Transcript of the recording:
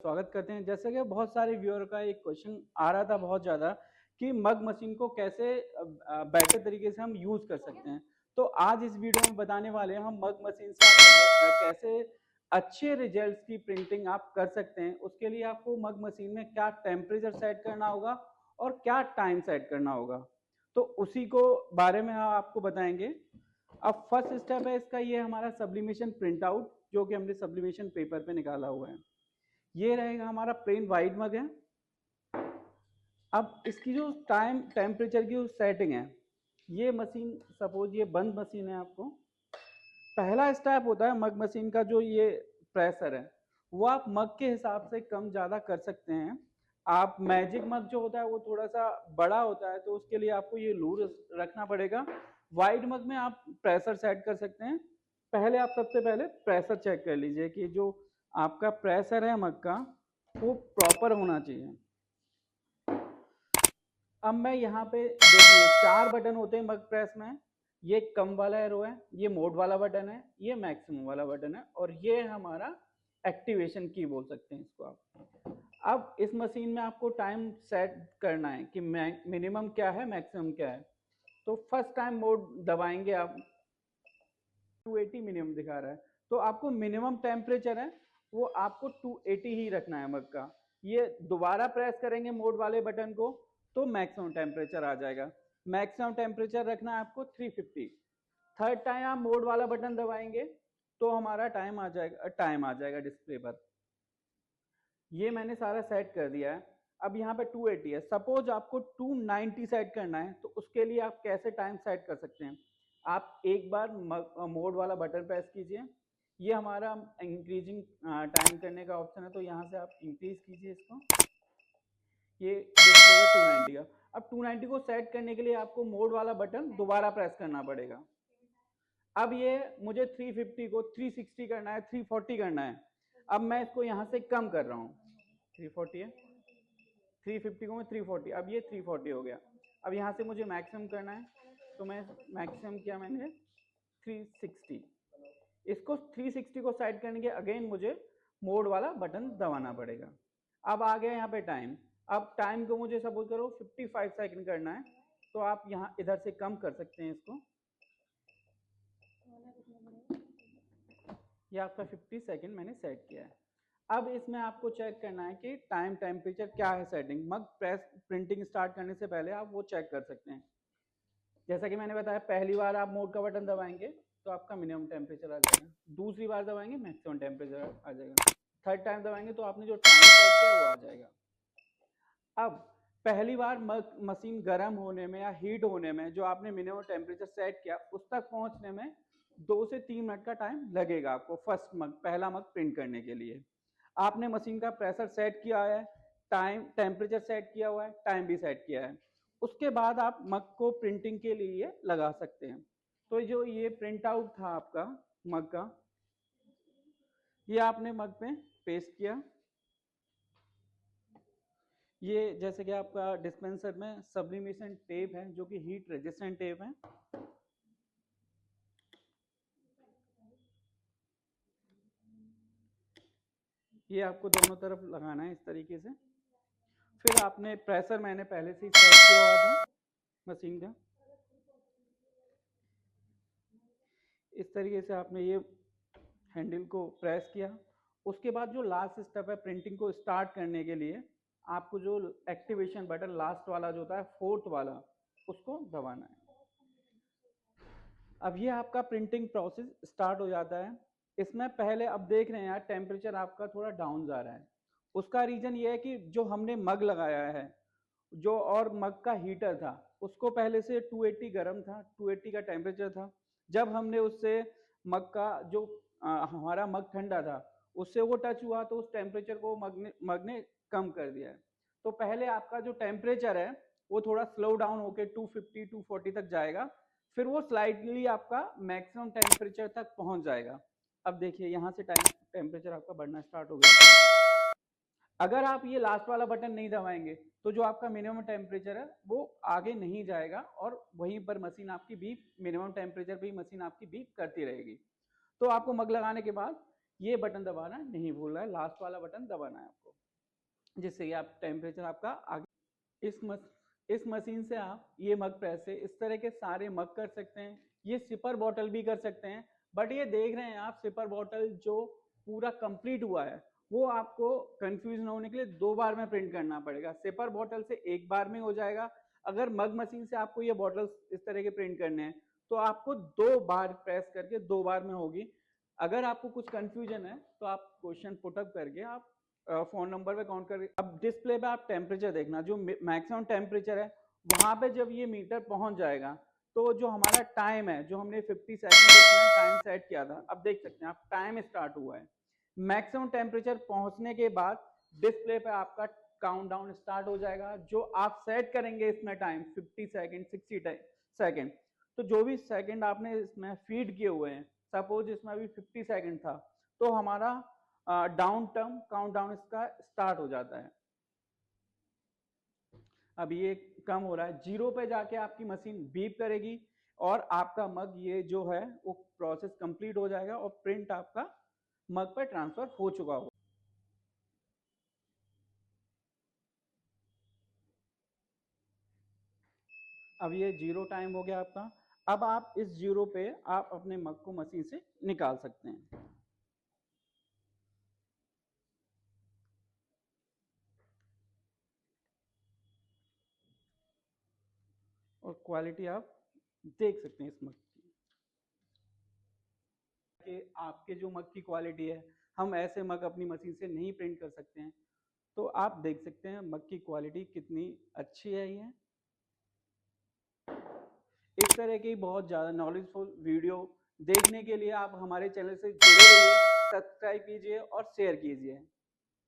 स्वागत करते हैं। जैसे कि बहुत सारे व्यूअर का एक क्वेश्चन आ रहा था बहुत ज़्यादा कि मग मशीन को कैसे बेटर तरीके से हम यूज़ कर सकते हैं। तो आज इस वीडियो में बताने वाले हैं हम मग मशीन से आप कैसे अच्छे रिजल्ट्स की प्रिंटिंग आप कर सकते हैं। उसके लिए आपको मग मशीन में क्या टेम्परेचर सेट करना होगा और क्या टाइम सेट करना होगा, तो उसी को बारे में हम आपको बताएंगे। अब फर्स्ट स्टेप है इसका, ये हमारा सब्लिमेशन प्रिंट आउट जो कि हमने सब्लिमेशन पेपर पे निकाला हुआ है। ये रहेगा हमारा प्लेन वाइट मग है। अब इसकी जो टाइम टेम्परेचर की सेटिंग है, ये मशीन सपोज ये बंद मशीन है। आपको पहला स्टेप होता है मग मशीन का, जो ये प्रेशर है वो आप मग के हिसाब से कम ज़्यादा कर सकते हैं। आप मैजिक मग जो होता है वो थोड़ा सा बड़ा होता है, तो उसके लिए आपको ये लूज रखना पड़ेगा। वाइड मग में आप प्रेशर सेट कर सकते हैं। पहले आप सबसे पहले प्रेशर चेक कर लीजिए कि जो आपका प्रेशर है मग का वो प्रॉपर होना चाहिए। अब मैं यहाँ पे देखिए 4 बटन होते हैं मग प्रेस में। ये कम वाला एरो है, ये मोड वाला बटन है, ये मैक्सिमम वाला बटन है, और ये हमारा एक्टिवेशन की बोल सकते हैं इसको आप। अब इस मशीन में आपको टाइम सेट करना है कि मिनिमम क्या है मैक्सिमम क्या है। तो फर्स्ट टाइम मोड दबाएंगे आप, 280 मिनिमम दिखा रहा है, तो आपको मिनिमम टेम्परेचर है वो आपको 280 ही रखना है मग का। ये दोबारा प्रेस करेंगे मोड वाले बटन को तो मैक्सिमम टेम्परेचर आ जाएगा। मैक्सिमम टेम्परेचर रखना है आपको 350। थर्ड टाइम आप मोड वाला बटन दबाएंगे तो हमारा टाइम आ जाएगा डिस्प्ले पर। ये मैंने सारा सेट कर दिया है। अब यहाँ पे 280 है, सपोज आपको 290 सेट करना है, तो उसके लिए आप कैसे टाइम सेट कर सकते हैं। आप एक बार मोड वाला बटन प्रेस कीजिए, ये हमारा इंक्रीजिंग टाइम करने का ऑप्शन है, तो यहाँ से आप इंक्रीज कीजिए इसको। ये डिस्प्ले 290 का। अब 290 को सेट करने के लिए आपको मोड वाला बटन दोबारा प्रेस करना पड़ेगा। अब ये मुझे 350 को 360 करना है, 340 करना है। अब मैं इसको यहाँ से कम कर रहा हूँ, 340 है, 350 को मैं 340, अब ये 340 हो गया। अब यहाँ से मुझे मैक्सिमम करना है, तो मैं मैक्सिमम किया मैंने 360। इसको 360 को सेट करने के अगेन मुझे मोड वाला बटन दबाना पड़ेगा। अब आ गया यहाँ पे टाइम। अब टाइम को मुझे सपोज करो 55 सेकंड करना है, तो आप यहाँ इधर से कम कर सकते हैं इसको। ये आपका 50 सेकंड मैंने सेट किया है। अब इसमें आपको चेक करना है कि टाइम टेम्परेचर क्या है सेटिंग। मग प्रेस प्रिंटिंग स्टार्ट करने से पहले आप वो चेक कर सकते हैं। जैसा कि मैंने बताया, पहली बार आप मोड का बटन दबाएंगे तो आपका मिनिमम टेम्परेचर आ जाएगा, दूसरी बार दबाएंगे मैक्सिमम टेम्परेचर आ जाएगा, थर्ड टाइम दबाएंगे तो आपने जो टाइम सेट किया वो आ जाएगा। अब पहली बार मशीन गर्म होने में या हीट होने में जो आपने मिनिमम टेम्परेचर सेट किया उस तक पहुंचने में 2 से 3 मिनट का टाइम लगेगा आपको फर्स्ट मग, पहला मग प्रिंट करने के लिए। आपने मशीन का प्रेशर सेट किया है, टाइम टेम्परेचर सेट किया हुआ है, टाइम भी सेट किया है। उसके बाद आप मग को प्रिंटिंग के लिए लगा सकते हैं। तो जो ये प्रिंट आउट था आपका मग का, ये आपने मग पे पेस्ट किया। ये जैसे कि आपका डिस्पेंसर में सब्लिमेशन टेप है जो कि हीट रेजिस्टेंट टेप है। ये आपको दोनों तरफ लगाना है इस तरीके से। फिर आपने प्रेशर मैंने पहले से ही सेट किया हुआ था मशीन का। इस तरीके से आपने ये हैंडल को प्रेस किया। उसके बाद जो लास्ट स्टेप है प्रिंटिंग को स्टार्ट करने के लिए, आपको जो एक्टिवेशन बटन लास्ट वाला जो होता है फोर्थ वाला, उसको दबाना है। अब ये आपका प्रिंटिंग प्रोसेस स्टार्ट हो जाता है। इसमें पहले अब देख रहे हैं यार टेम्परेचर आपका थोड़ा डाउन जा रहा है। उसका रीजन ये है कि जो हमने मग लगाया है, जो और मग का हीटर था उसको पहले से 280 गर्म था, 280 का टेम्परेचर था। जब हमने उससे मग का जो हमारा मग ठंडा था उससे वो टच हुआ तो उस टेम्परेचर को मग ने कम कर दिया है। तो पहले आपका जो टेम्परेचर है वो थोड़ा स्लो डाउन होकर 250 240 तक जाएगा, फिर वो स्लाइटली आपका मैक्सिमम टेम्परेचर तक पहुंच जाएगा। अब देखिए यहाँ से टेम्परेचर आपका बढ़ना स्टार्ट हो गया। अगर आप ये लास्ट वाला बटन नहीं दबाएंगे तो जो आपका मिनिमम टेम्परेचर है वो आगे नहीं जाएगा और वहीं पर मशीन आपकी बीप, मिनिमम टेम्परेचर पे ही मशीन आपकी बीप करती रहेगी। तो आपको मग लगाने के बाद ये बटन दबाना नहीं भूलना है, लास्ट वाला बटन दबाना है आपको, जिससे कि आप टेम्परेचर आपका आगे। इस मशीन से आप ये मग प्रेस से इस तरह के सारे मग कर सकते हैं। ये सिपर बॉटल भी कर सकते हैं, बट ये देख रहे हैं आप सिपर बॉटल जो पूरा कंप्लीट हुआ है वो आपको कंफ्यूज ना होने के लिए 2 बार में प्रिंट करना पड़ेगा। सिपर बॉटल से 1 बार में हो जाएगा। अगर मग मशीन से आपको ये बॉटल्स इस तरह के प्रिंट करने हैं तो आपको 2 बार प्रेस करके 2 बार में होगी। अगर आपको कुछ कंफ्यूजन है तो आप क्वेश्चन पुटअप करके आप फोन नंबर पे काउंट कर। अब डिस्प्ले पे आप टेम्परेचर देखना, जो मैक्सिमम टेम्परेचर है वहां पे जब ये मीटर पहुंच जाएगा तो जो हमारा टाइम है, जो हमने 50 सेकंड टाइम सेट किया था, अब देख सकते हैं आप टाइम स्टार्ट हुआ है। मैक्सिमम टेम्परेचर पहुंचने के बाद डिस्प्ले पे आपका काउंटडाउन स्टार्ट हो जाएगा। जो आप सेट करेंगे इसमें टाइम 50 सेकंड 60 सेकंड, तो जो भी सेकंड आपने इसमें फीड किए हुए हैं, सपोज इसमें अभी 50 सेकंड था, तो हमारा डाउन टर्म काउंटडाउन इसका स्टार्ट हो जाता है। अब ये कम हो रहा है, 0 पे जाके आपकी मशीन बीप करेगी और आपका मग ये जो है वो प्रोसेस कंप्लीट हो जाएगा और प्रिंट आपका मग पर ट्रांसफर हो चुका होगा। अब ये 0 टाइम हो गया आपका। अब आप इस 0 पे आप अपने मग को मशीन से निकाल सकते हैं। और क्वालिटी आप देख सकते हैं इस मग की, कि आपके जो मग की क्वालिटी है, हम ऐसे मग अपनी मशीन से नहीं प्रिंट कर सकते हैं। तो आप देख सकते हैं मग की क्वालिटी कितनी अच्छी है। ये इस तरह की बहुत ज़्यादा नॉलेजफुल वीडियो देखने के लिए आप हमारे चैनल से जुड़े रहिए, सब्सक्राइब कीजिए और शेयर कीजिए।